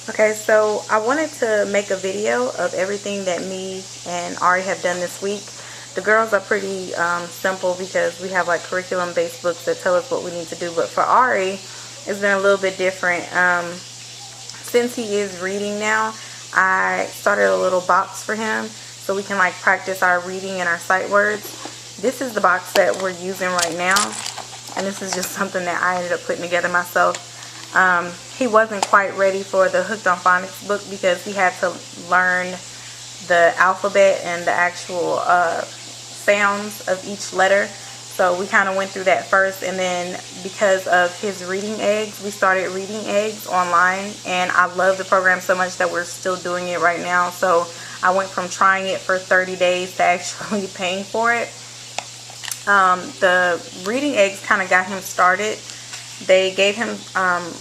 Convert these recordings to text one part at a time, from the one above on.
Okay, so I wanted to make a video of everything that me and Ari have done this week. The girls are pretty simple because we have like curriculum-based books that tell us what we need to do. But for Ari, it's been a little bit different. Since he is reading now, I started a little box for him so we can like practice our reading and our sight words. This is the box that we're using right now, and this is just something that I ended up putting together myself. He wasn't quite ready for the Hooked on Phonics book because he had to learn the alphabet and the actual sounds of each letter. So we kind of went through that first, and then because of his reading eggs, we started reading eggs online, and I love the program so much that we're still doing it right now. So I went from trying it for 30 days to actually paying for it. The reading eggs kind of got him started. They gave him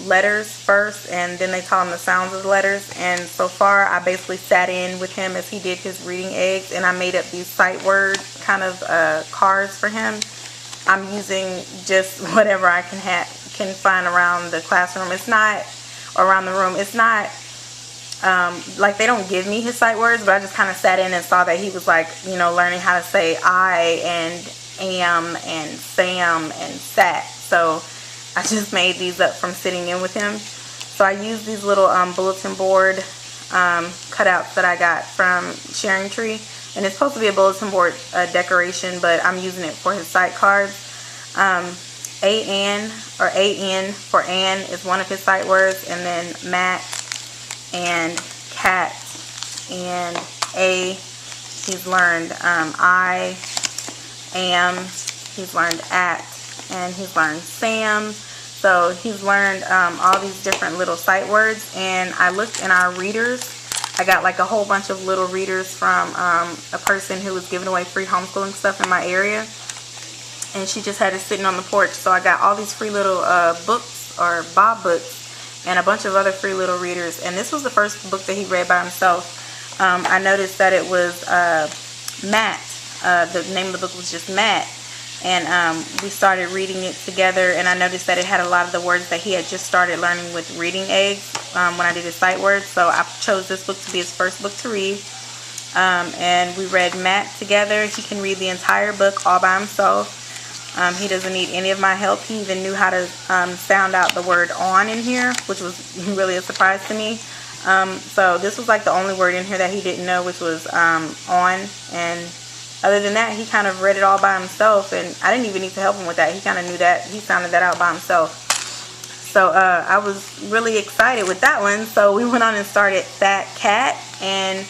letters first, and then they taught him the sounds of the letters. And so far, I basically sat in with him as he did his reading eggs, and I made up these sight word kind of cards for him. I'm using just whatever I can find around the classroom. It's not around the room. It's not like they don't give me his sight words, but I just kind of sat in and saw that he was like, you know, learning how to say I and am and Sam and sat. So I just made these up from sitting in with him. So I used these little bulletin board cutouts that I got from Sharing Tree. And it's supposed to be a bulletin board decoration, but I'm using it for his sight cards. A-N, or A-N for Ann, is one of his sight words. And then Matt and cat and A, he's learned I am, he's learned at, and he's learned Sam. So he's learned all these different little sight words. And I looked in our readers. I got like a whole bunch of little readers from a person who was giving away free homeschooling stuff in my area. And she just had it sitting on the porch. So I got all these free little books, or Bob books, and a bunch of other free little readers. And this was the first book that he read by himself. I noticed that it was Matt. The name of the book was just Matt. And we started reading it together, and I noticed that it had a lot of the words that he had just started learning with reading eggs when I did his sight words. So I chose this book to be his first book to read. And we read Matt together. He can read the entire book all by himself. He doesn't need any of my help. He even knew how to sound out the word on in here, which was really a surprise to me. So this was like the only word in here that he didn't know, which was on. And other than that, he kind of read it all by himself, and I didn't even need to help him with that. He kind of knew that. He sounded that out by himself. So I was really excited with that one. So we went on and started Fat Cat, and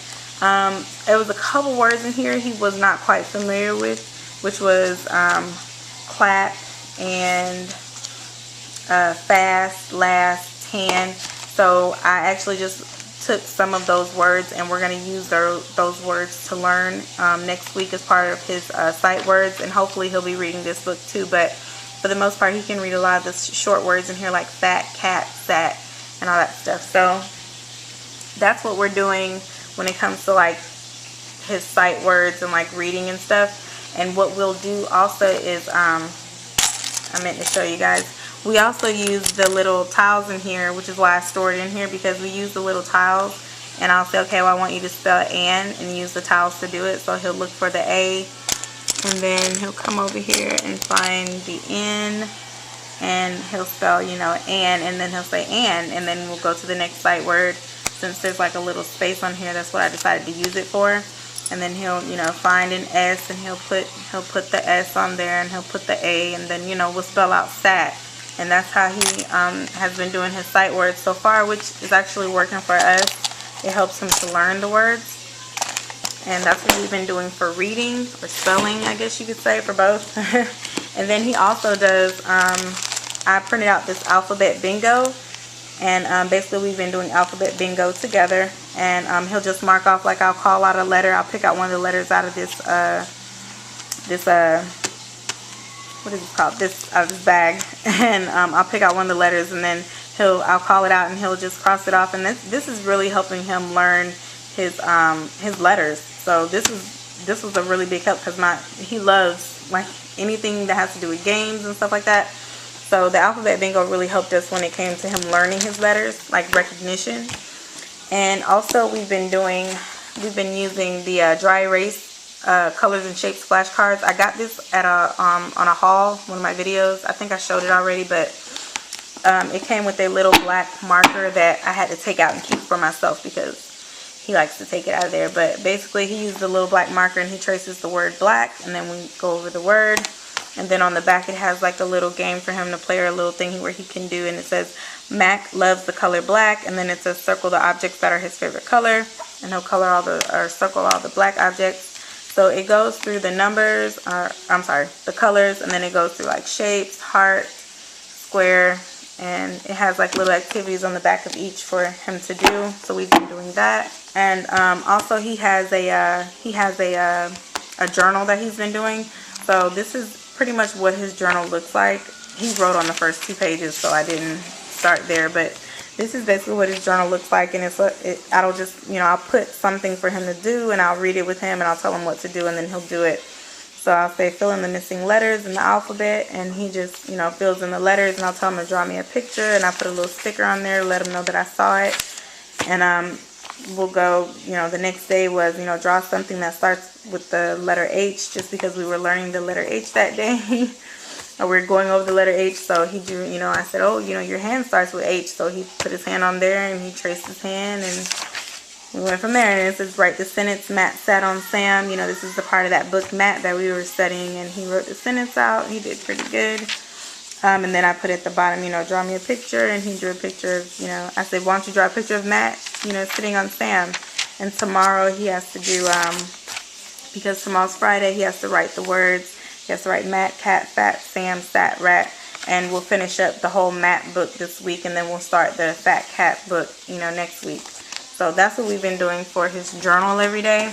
there was a couple words in here he was not quite familiar with, which was clap and fast, last, tan. So I actually just took some of those words, and we're going to use those words to learn next week as part of his sight words, and hopefully he'll be reading this book too. But for the most part, he can read a lot of the short words in here, like fat, cat, sat, and all that stuff. So that's what we're doing when it comes to like his sight words and like reading and stuff. And what we'll do also is I meant to show you guys, we also use the little tiles in here, which is why I stored it in here, because we use the little tiles. And I'll say, okay, well, I want you to spell Ann, and use the tiles to do it. So he'll look for the A, and then he'll come over here and find the N, and he'll spell, you know, Ann, and then he'll say Ann, and then we'll go to the next sight word. Since there's like a little space on here, that's what I decided to use it for. And then he'll, you know, find an S, and he'll put the S on there, and he'll put the A, and then, you know, we'll spell out sat. And that's how he has been doing his sight words so far, which is actually working for us. It helps him to learn the words. And that's what we've been doing for reading, or spelling, I guess you could say, for both. And then he also does, I printed out this alphabet bingo. And basically we've been doing alphabet bingo together. And he'll just mark off, like I'll call out a letter. I'll pick out one of the letters out of this, what is it called? This bag. And I'll pick out one of the letters, and then I'll call it out, and he'll just cross it off. And this is really helping him learn his letters. So this was a really big help, because he loves like anything that has to do with games and stuff like that. So the alphabet bingo really helped us when it came to him learning his letters, like recognition. And also we've been using the dry erase colors and shapes flashcards. I got this at on a haul, one of my videos. I think I showed it already, but it came with a little black marker that I had to take out and keep for myself because he likes to take it out of there. But basically he used a little black marker and he traces the word black, and then we go over the word. And then on the back it has like a little game for him to play, or a little thing where he can do, and it says Mac loves the color black, and then it says circle the objects that are his favorite color, and he'll color all the, or circle all the black objects. So it goes through the numbers, or I'm sorry, the colors, and then it goes through like shapes, heart, square, and it has like little activities on the back of each for him to do. So we've been doing that. And also he has a journal that he's been doing. So this is pretty much what his journal looks like. He wrote on the first 2 pages, so I didn't start there, but this is basically what his journal looks like. And I'll just, I'll put something for him to do, and I'll read it with him, and I'll tell him what to do, and then he'll do it. So I'll say fill in the missing letters in the alphabet, and he just, fills in the letters, and I'll tell him to draw me a picture, and I put a little sticker on there to let him know that I saw it. And we'll go, the next day was, draw something that starts with the letter H, just because we were learning the letter H that day. Or we were going over the letter H, so he drew, I said, oh, your hand starts with H. So he put his hand on there, and he traced his hand, and we went from there. And it says, write the sentence, Matt sat on Sam. This is the part of that book, Matt, that we were studying, and he wrote the sentence out. He did pretty good. And then I put at the bottom, draw me a picture, and he drew a picture of, I said, why don't you draw a picture of Matt, sitting on Sam. And tomorrow he has to do, because tomorrow's Friday, he has to write the words. He has to write Matt, cat, fat, Sam, sat, rat. And we'll finish up the whole Matt book this week, and then we'll start the fat cat book, next week. So that's what we've been doing for his journal every day.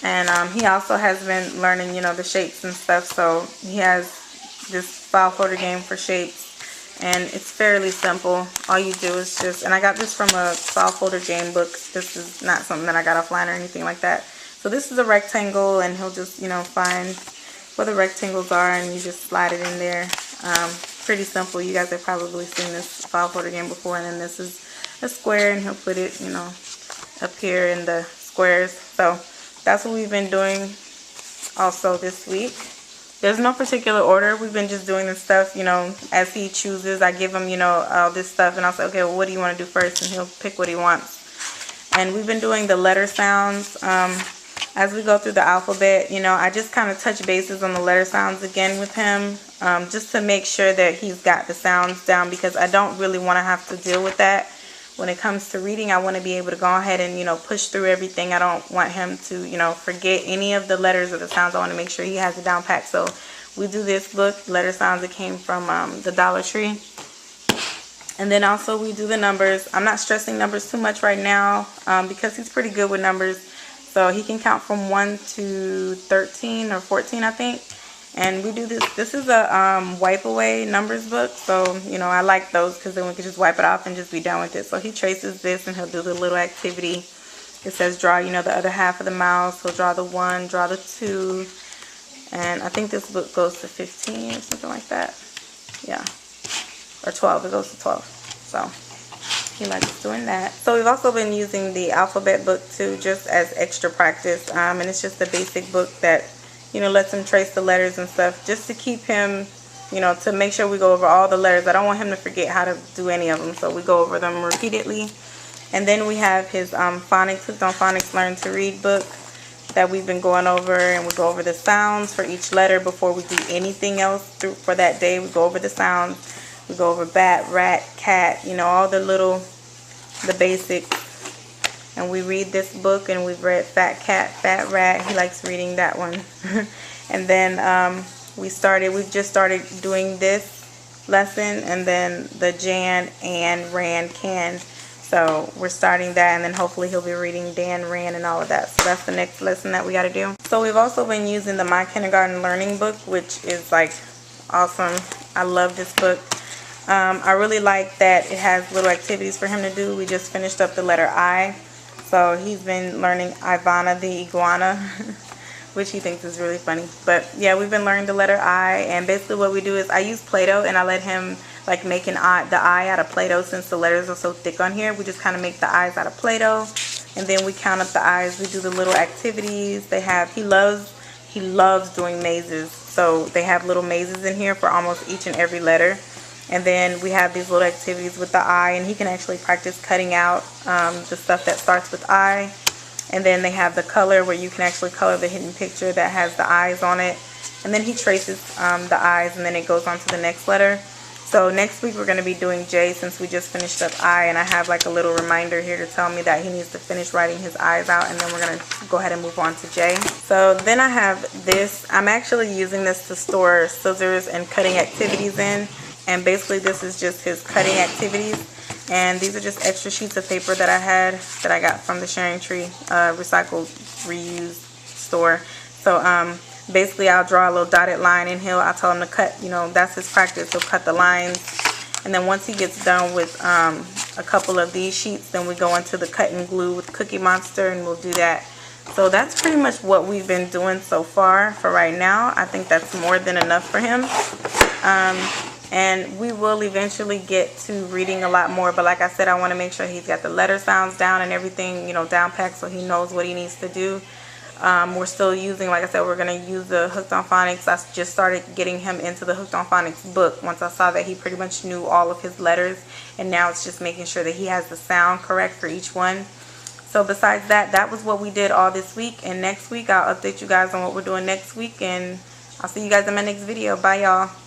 And he also has been learning, the shapes and stuff. So he has this file folder game for shapes, and it's fairly simple. All you do is just, and I got this from a file folder game book. This is not something that I got offline or anything like that. So this is a rectangle, and he'll just, find where the rectangles are, and you just slide it in there. Pretty simple. You guys have probably seen this file folder game before. And then this is a square, and he'll put it, up here in the squares. So that's what we've been doing also this week. There's no particular order. We've been just doing this stuff, as he chooses. I give him, all this stuff, and I'll say, okay, well, what do you want to do first? And he'll pick what he wants. And we've been doing the letter sounds. As we go through the alphabet, I just kind of touch bases on the letter sounds again with him, just to make sure that he's got the sounds down, because I don't really want to have to deal with that. When it comes to reading, I want to be able to go ahead and, push through everything. I don't want him to, forget any of the letters or the sounds. I want to make sure he has it down packed. So we do this book, letter sounds. It came from the Dollar Tree. And then also we do the numbers. I'm not stressing numbers too much right now, because he's pretty good with numbers. So he can count from 1 to 13 or 14, I think. And we do this. This is a wipe away numbers book. So, I like those because then we can just wipe it off and just be done with it. So he traces this, and he'll do the little activity. It says draw, the other half of the mouse. He'll draw the 1, draw the 2. And I think this book goes to 15 or something like that. Yeah. Or 12. It goes to 12. So he likes doing that. So we've also been using the alphabet book too, just as extra practice. And it's just a basic book that, lets him trace the letters and stuff, just to keep him, to make sure we go over all the letters. I don't want him to forget how to do any of them, so we go over them repeatedly. And then we have his phonics, Hooked on Phonics Learn to Read book that we've been going over, and we go over the sounds for each letter before we do anything else for that day. We go over the sounds. We go over bat, rat, cat, all the basics. And we read this book, and we've read Fat Cat, Fat Rat. He likes reading that one. And then we've just started doing this lesson, and then the Jan, Ann, Ran, Can. So we're starting that, and then hopefully he'll be reading Dan, Ran, and all of that. So that's the next lesson that we got to do. So we've also been using the My Kindergarten Learning book, which is like awesome. I love this book. I really like that it has little activities for him to do. We just finished up the letter I. So he's been learning Ivana the iguana, which he thinks is really funny. But yeah, we've been learning the letter I, and basically what we do is I use Play-Doh, and I let him like making the eye out of Play-Doh. Since the letters are so thick on here, we just kind of make the eyes out of Play-Doh, and then we count up the eyes. We do the little activities they have. He loves doing mazes, so they have little mazes in here for almost each and every letter. And then we have these little activities with the eye, and he can actually practice cutting out the stuff that starts with I. And then they have the color, where you can actually color the hidden picture that has the eyes on it. And then he traces the eyes, and then it goes on to the next letter. So next week we're going to be doing J, since we just finished up I, and I have like a little reminder here to tell me that he needs to finish writing his eyes out, and then we're going to go ahead and move on to J. So then I have this. I'm actually using this to store scissors and cutting activities in, and basically this is just his cutting activities. And these are just extra sheets of paper that I got from the Sharing Tree recycled reused store. So basically I'll draw a little dotted line, and I'll tell him to cut, that's his practice. He'll cut the lines, and then once he gets done with a couple of these sheets, then we go into the cut and glue with Cookie Monster, and we'll do that. So that's pretty much what we've been doing so far for right now. I think that's more than enough for him. And we will eventually get to reading a lot more, but like I said, I want to make sure he's got the letter sounds down and everything, down packed, so he knows what he needs to do. We're still using, like I said, we're going to use the Hooked on Phonics. I just started getting him into the Hooked on Phonics book once I saw that he pretty much knew all of his letters, and now it's just making sure that he has the sound correct for each one. So besides that, that was what we did all this week, and next week I'll update you guys on what we're doing next week, and I'll see you guys in my next video. Bye, y'all.